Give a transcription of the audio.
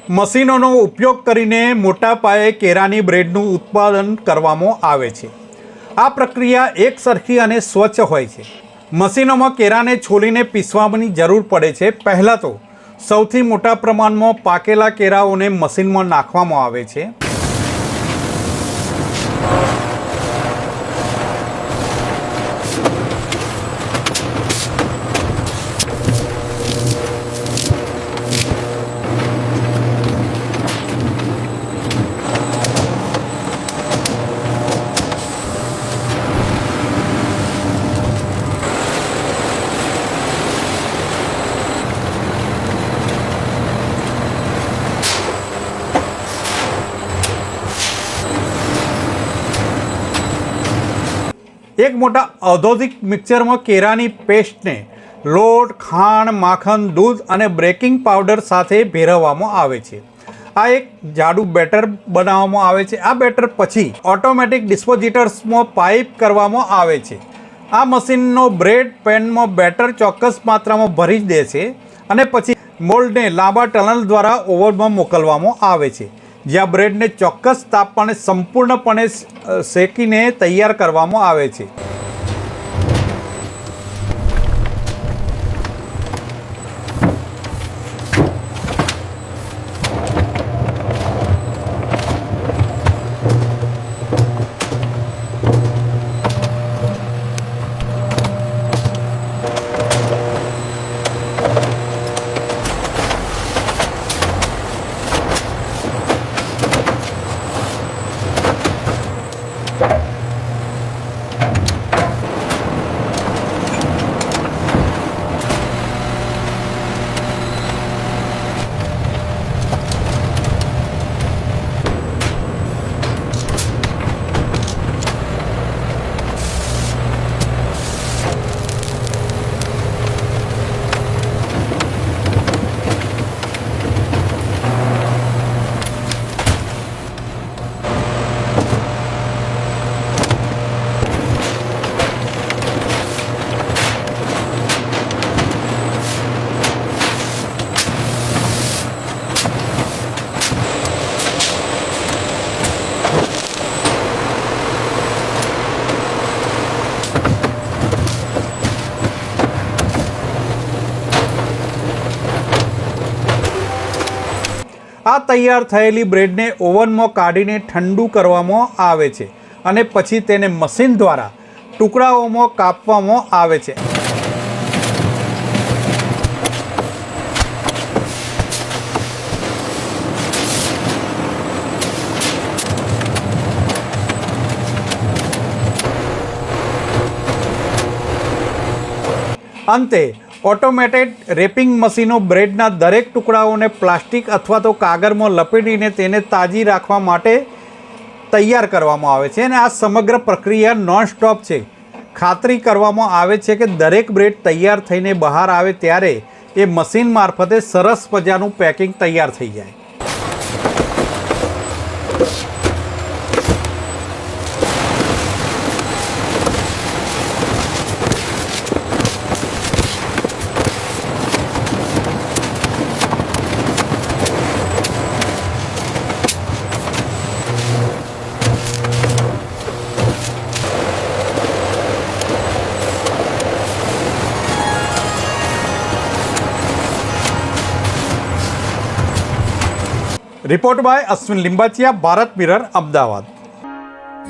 મશીનોનો ઉપયોગ કરીને મોટા પાયે કેળાની બ્રેડનું ઉત્પાદન કરવામાં આવે છે। આ પ્રક્રિયા એકસરખી અને સ્વચ્છ હોય છે। મશીનોમાં કેળાને છોલીને પીસવાની જરૂર પડે છે। પહેલાં તો સૌથી મોટા પ્રમાણમાં પાકેલા કેળાઓને મશીનમાં નાખવામાં આવે છે। એક મોટા ઔદ્યોગિક મિક્સરમાં કેળાની પેસ્ટને લોટ, ખાંડ, માખણ, દૂધ અને બેકિંગ પાવડર સાથે ભેરવવામાં આવે છે। આ એક જાડું બેટર બનાવવામાં આવે છે। આ બેટર પછી ઓટોમેટિક ડિસ્પોઝિટર્સમાં પાઇપ કરવામાં આવે છે। આ મશીનનો બ્રેડ પેનમાં બેટર ચોક્કસ માત્રામાં ભરી દે છે અને પછી મોલ્ડને લાંબા ટનલ દ્વારા ઓવનમાં મોકલવામાં આવે છે, જ્યાં બ્રેડને ચોક્કસ તાપમાને સંપૂર્ણપણે શેકીને તૈયાર કરવામાં આવે છે। આ તૈયાર થયેલી બ્રેડને ઓવનમાં કાઢીને ઠંડુ કરવામાં આવે છે અને પછી તેને મશીન દ્વારા ટુકડાઓમાં કાપવામાં આવે છે। અંતે ઓટોમેટેડ રેપિંગ મશીનો બ્રેડના દરેક ટુકડાઓને પ્લાસ્ટિક અથવા તો કાગળમાં લપેટીને તેને તાજી રાખવા માટે તૈયાર કરવામાં આવે છે અને આ સમગ્ર પ્રક્રિયા નોનસ્ટોપ છે। ખાતરી કરવામાં આવે છે કે દરેક બ્રેડ તૈયાર થઈને બહાર આવે ત્યારે એ મશીન મારફતે સરસ મજાનું પેકિંગ તૈયાર થઈ જાય। Report by Ashwin Limbachiya, Bharat Mirror, Ahmedabad.